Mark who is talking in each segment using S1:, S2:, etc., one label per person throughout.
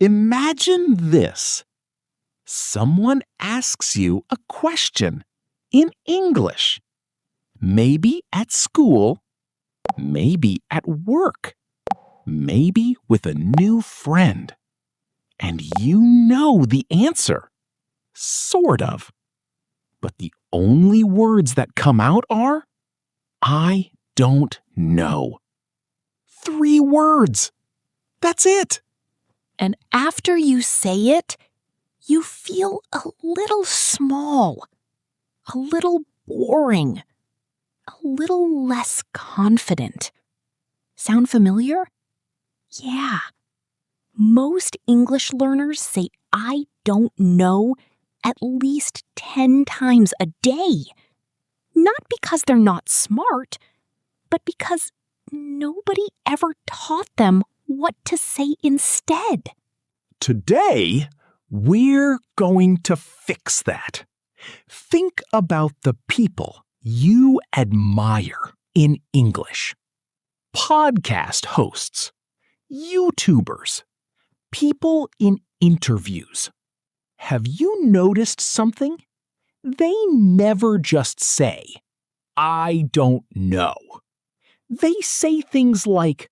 S1: Imagine this. Someone asks you a question in English. Maybe at school, maybe at work, maybe with a new friend. And you know the answer. Sort of. But the only words that come out are, I don't know. 3 words. That's it.
S2: And after you say it, you feel a little small, a little boring, a little less confident. Sound familiar? Yeah. Most English learners say I don't know at least 10 times a day. Not because they're not smart, but because nobody ever taught them what to say instead.
S1: Today, we're going to fix that. Think about the people you admire in English. Podcast hosts, YouTubers, people in interviews. Have you noticed something? They never just say, I don't know. They say things like,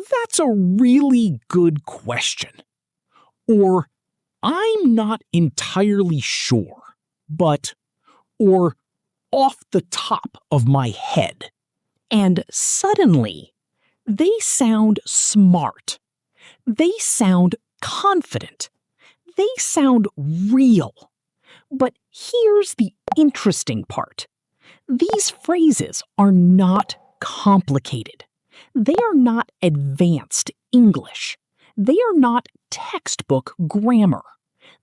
S1: that's a really good question. Or, I'm not entirely sure, but, or off the top of my head. And suddenly, they sound smart. They sound confident. They sound real. But here's the interesting part. These phrases are not complicated. They are not advanced English. They are not textbook grammar.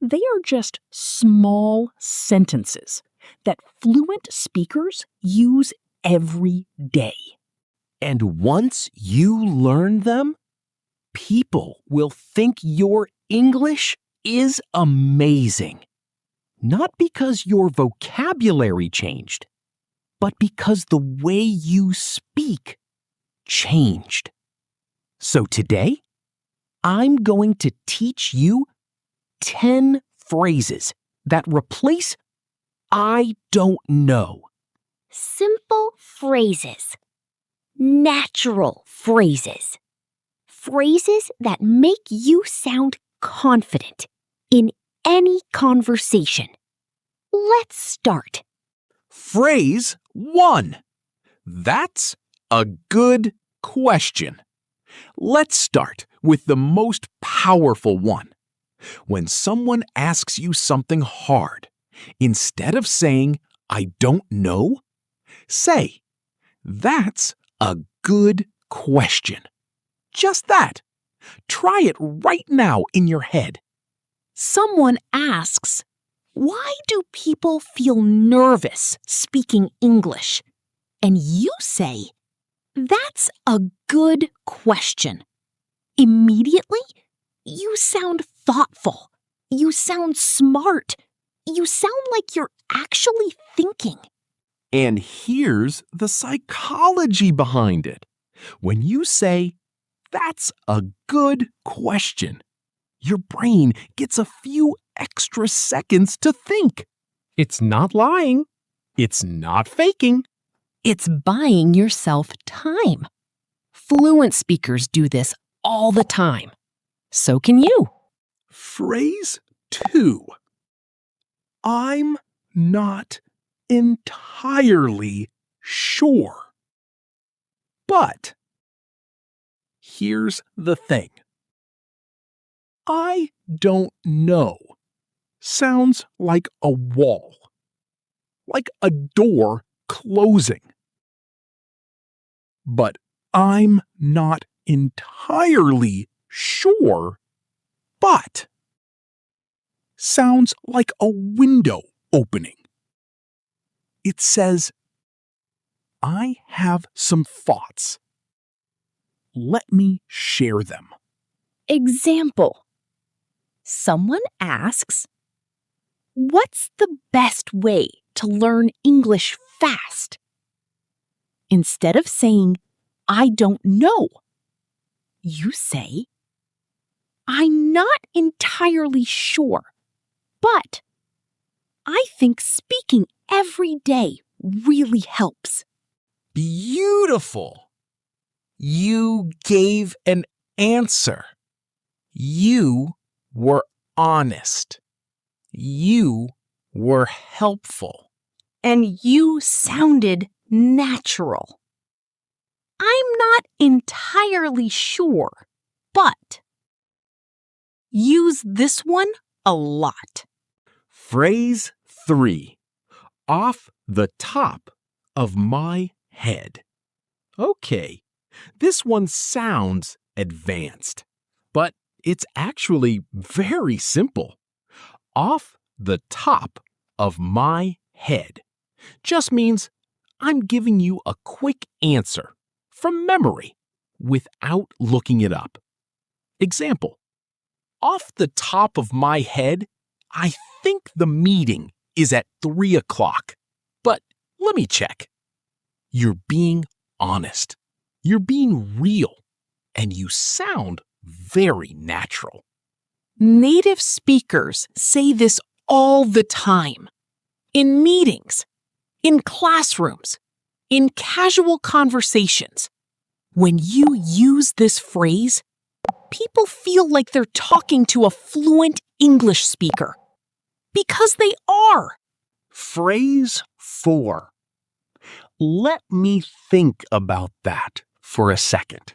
S1: They are just small sentences that fluent speakers use every day. And once you learn them, people will think your English is amazing. Not because your vocabulary changed, but because the way you speak changed. So today, I'm going to teach you 10 phrases that replace I don't know.
S3: Simple phrases. Natural phrases. Phrases that make you sound confident in any conversation. Let's start.
S1: Phrase 1. That's a good question. Let's start with the most powerful one. When someone asks you something hard, instead of saying, I don't know, say, that's a good question. Just that. Try it right now in your head.
S2: Someone asks, why do people feel nervous speaking English? And you say, that's a good question. Immediately, you sound thoughtful. You sound smart. You sound like you're actually thinking.
S1: And here's the psychology behind it. When you say, that's a good question, your brain gets a few extra seconds to think. It's not lying. It's not faking.
S2: It's buying yourself time. Fluent speakers do this all the time. So can you.
S1: Phrase 2. I'm not entirely sure. But here's the thing. I don't know sounds like a wall, like a door closing. But I'm not entirely sure, but sounds like a window opening. It says, I have some thoughts. Let me share them.
S2: Example. Someone asks, what's the best way to learn English fast? Instead of saying, I don't know, you say, I'm not entirely sure. But I think speaking every day really helps.
S1: Beautiful! You gave an answer. You were honest. You were helpful.
S2: And you sounded natural. I'm not entirely sure, but use this one a lot.
S1: Phrase 3. Off the top of my head. Okay, this one sounds advanced, but it's actually very simple. Off the top of my head just means I'm giving you a quick answer from memory without looking it up. Example: off the top of my head, I think the meeting is at 3 o'clock, but let me check. You're being honest. You're being real, and you sound very natural.
S2: Native speakers say this all the time. In meetings, in classrooms, in casual conversations. When you use this phrase, people feel like they're talking to a fluent English speaker. Because they are.
S1: Phrase 4. Let me think about that for a second.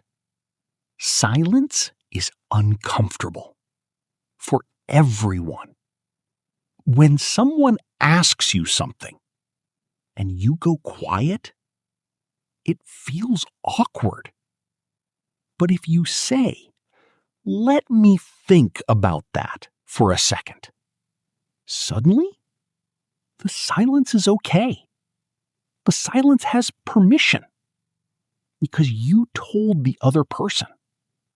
S1: Silence is uncomfortable for everyone. When someone asks you something and you go quiet, it feels awkward. But if you say, "Let me think about that for a second," suddenly, the silence is okay. The silence has permission because you told the other person,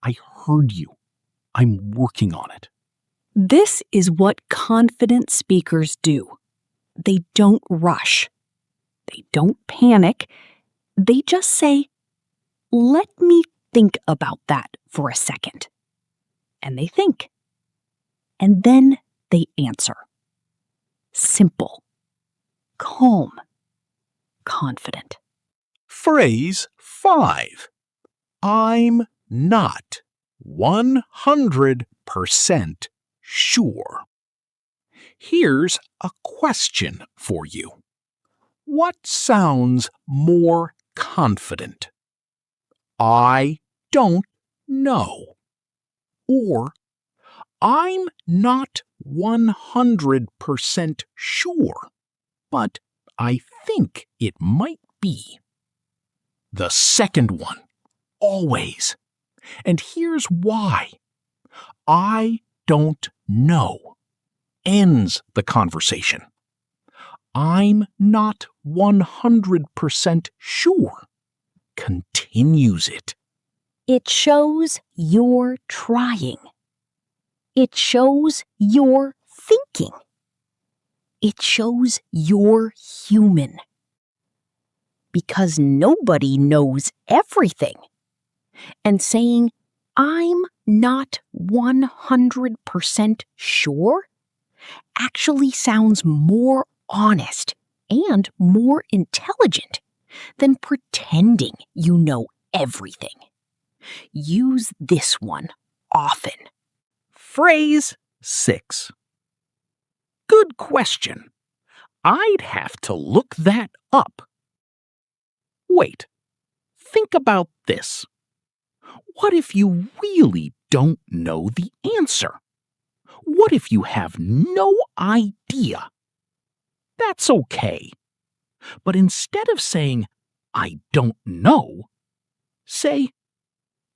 S1: "I heard you. I'm working on it."
S2: This is what confident speakers do. They don't rush. They don't panic. They just say, "Let me think about that for a second." And they think. And then they answer. Simple, calm, confident.
S1: Phrase 5. I'm not 100% sure. Here's a question for you. What sounds more confident? I don't know. Or I'm not 100% sure, but I think it might be. The second one, always. And here's why. I don't know ends the conversation. I'm not 100% sure continues it.
S2: It shows you're trying. It shows you're thinking. It shows you're human. Because nobody knows everything. And saying, "I'm not 100% sure," actually sounds more honest and more intelligent than pretending you know everything. Use this one often.
S1: Phrase 6. Good question. I'd have to look that up. Wait, think about this. What if you really don't know the answer? What if you have no idea? That's okay. But instead of saying, "I don't know," say,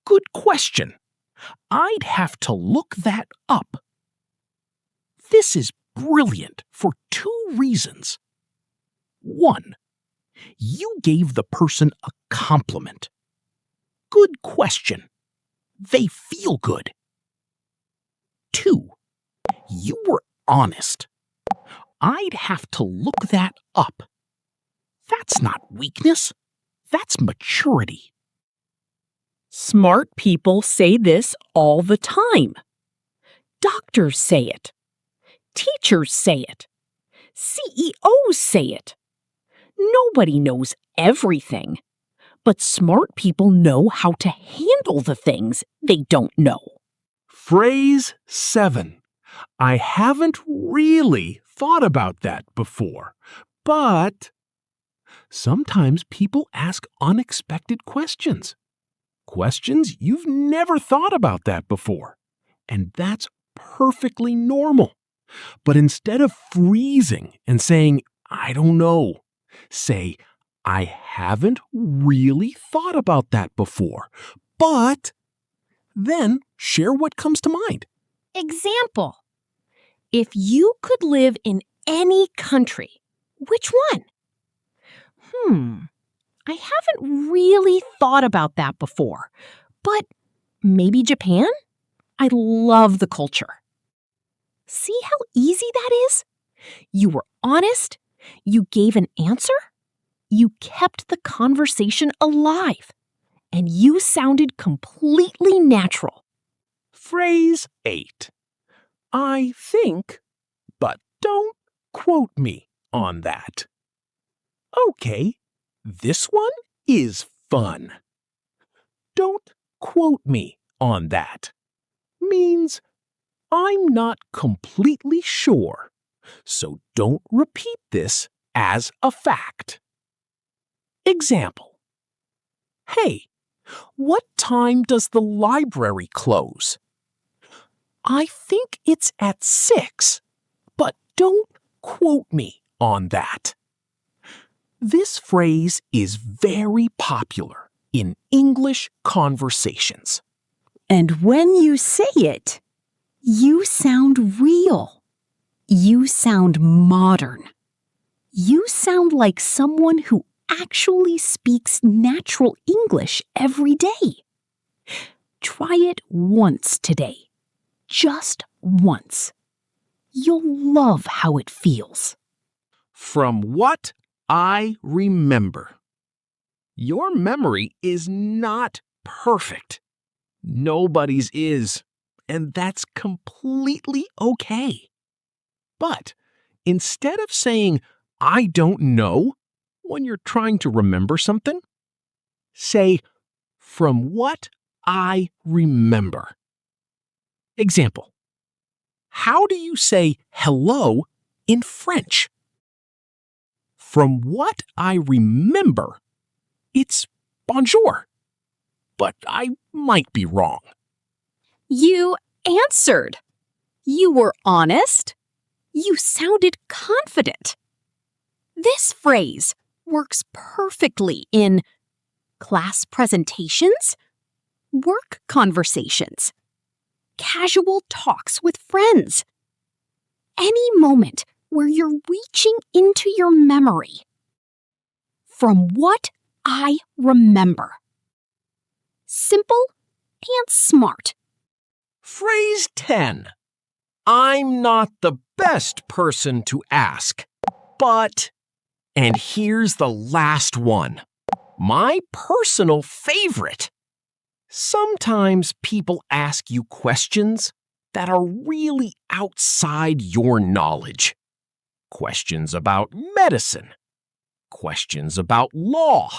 S1: "Good question. I'd have to look that up." This is brilliant for 2 reasons. 1. You gave the person a compliment. Good question. They feel good. 2. You were honest. I'd have to look that up. That's not weakness. That's maturity.
S2: Smart people say this all the time. Doctors say it. Teachers say it. CEOs say it. Nobody knows everything, but smart people know how to handle the things they don't know.
S1: Phrase 7. I haven't really thought about that before, but sometimes people ask unexpected questions. Questions you've never thought about that before, and that's perfectly normal. But instead of freezing and saying, I don't know, say, I haven't really thought about that before, but then share what comes to mind.
S2: Example: if you could live in any country, which one? I haven't really thought about that before, but maybe Japan? I love the culture. See how easy that is? You were honest, you gave an answer, you kept the conversation alive, and you sounded completely natural.
S1: Phrase 8. I think, but don't quote me on that. Okay, this one is fun. Don't quote me on that means I'm not completely sure, so don't repeat this as a fact. Example: Hey, what time does the library close? I think it's at 6, but don't quote me on that. This phrase is very popular in English conversations.
S2: And when you say it, you sound real. You sound modern. You sound like someone who actually speaks natural English every day. Try it once today. Just once. You'll love how it feels.
S1: From what I remember. Your memory is not perfect. Nobody's is, and that's completely okay. But instead of saying, I don't know, when you're trying to remember something, say, from what I remember. Example: How do you say hello in French? From what I remember, it's bonjour. But I might be wrong.
S2: You answered. You were honest. You sounded confident. This phrase works perfectly in class presentations, work conversations, casual talks with friends, any moment where you're reaching into your memory. From what I remember. Simple and smart.
S1: Phrase 10. I'm not the best person to ask, but... And here's the last one. My personal favorite. Sometimes people ask you questions that are really outside your knowledge. Questions about medicine. Questions about law.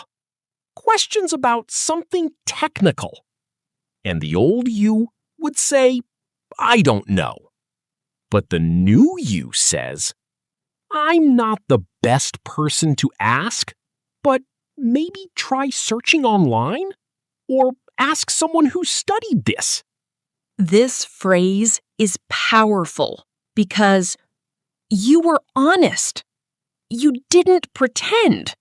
S1: Questions about something technical. And the old you would say, I don't know. But the new you says, I'm not the best person to ask, but maybe try searching online or ask someone who studied this.
S2: This phrase is powerful because you were honest. You didn't pretend.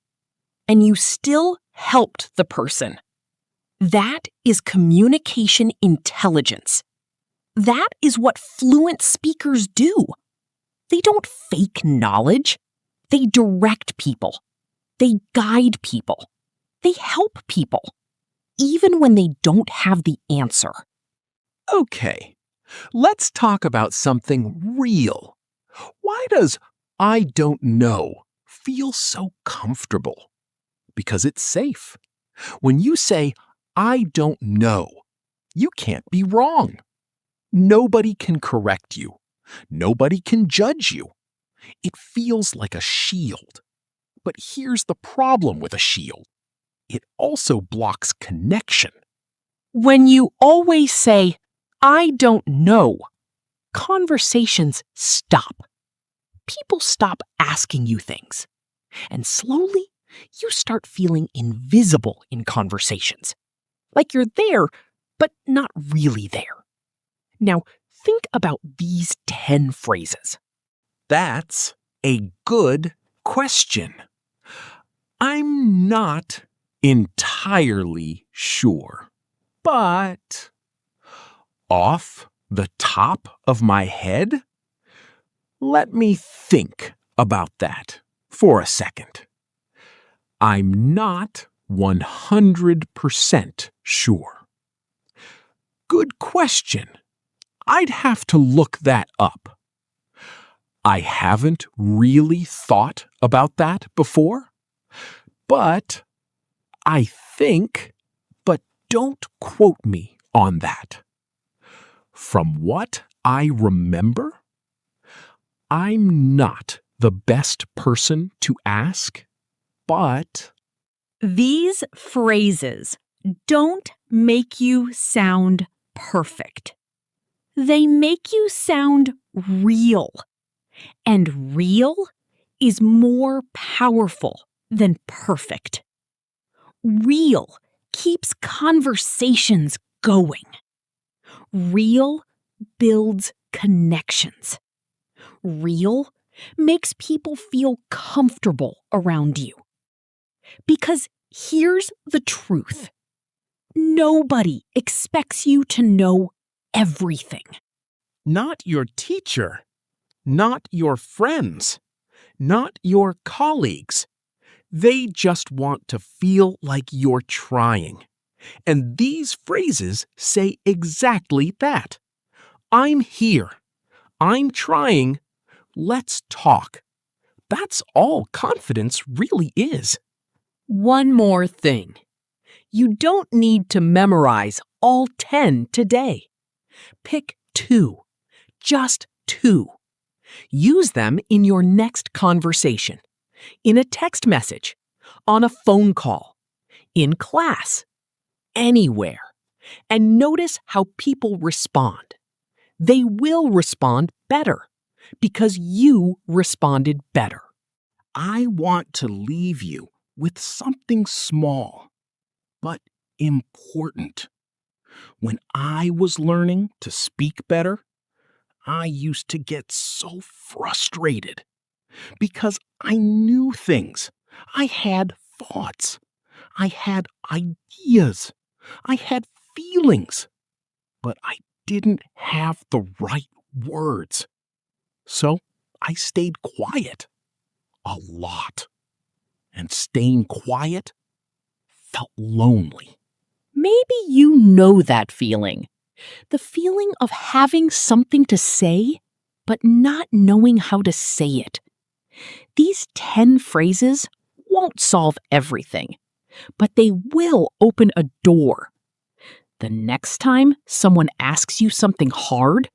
S2: And you still helped the person. That is communication intelligence. That is what fluent speakers do. They don't fake knowledge. They direct people. They guide people. They help people, even when they don't have the answer.
S1: Okay, let's talk about something real. Why does I don't know feel so comfortable? Because it's safe. When you say, I don't know, you can't be wrong. Nobody can correct you. Nobody can judge you. It feels like a shield. But here's the problem with a shield. It also blocks connection.
S2: When you always say, "I don't know," conversations stop. People stop asking you things. And slowly, you start feeling invisible in conversations. Like you're there, but not really there. Now, think about these 10 phrases.
S1: That's a good question. I'm not entirely sure, but off the top of my head, let me think about that for a second. I'm not 100% sure. Good question. I'd have to look that up. I haven't really thought about that before, but I think, but don't quote me on that. From what I remember, I'm not the best person to ask, but
S2: These phrases don't make you sound perfect. They make you sound real. And real is more powerful than perfect. Real keeps conversations going. Real builds connections. Real makes people feel comfortable around you. Because here's the truth. Nobody expects you to know everything.
S1: not your teacher, not your friends, not your colleagues. They just want to feel like you're trying. And these phrases say exactly that. I'm here. I'm trying. Let's talk. That's all confidence really is.
S2: One more thing. You don't need to memorize all 10 today. Pick 2. Just 2. Use them in your next conversation, in a text message, on a phone call, in class, anywhere. And notice how people respond. They will respond better because you responded better. I want to leave you with something small, but important. When I was learning to speak better, I used to get so frustrated because I knew things. I had thoughts. I had ideas. I had feelings. But I didn't have the right words. So I stayed quiet a lot. And staying quiet felt lonely. Maybe you know that feeling. The feeling of having something to say, but not knowing how to say it. These 10 phrases won't solve everything, but they will open a door. The next time someone asks you something hard,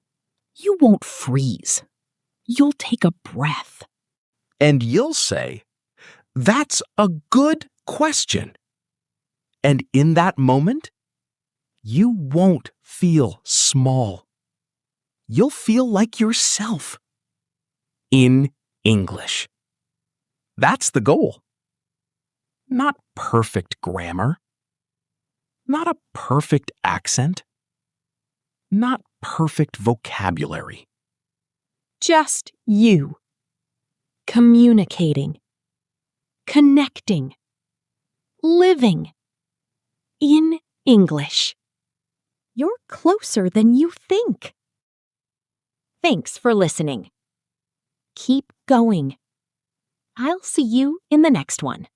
S2: you won't freeze. You'll take a breath.
S1: And you'll say, "That's a good question." And in that moment, you won't feel small. You'll feel like yourself. In English. That's the goal. Not perfect grammar. Not a perfect accent. Not perfect vocabulary.
S2: Just you. Communicating. Connecting. Living. In English. You're closer than you think. Thanks for listening. Keep going. I'll see you in the next one.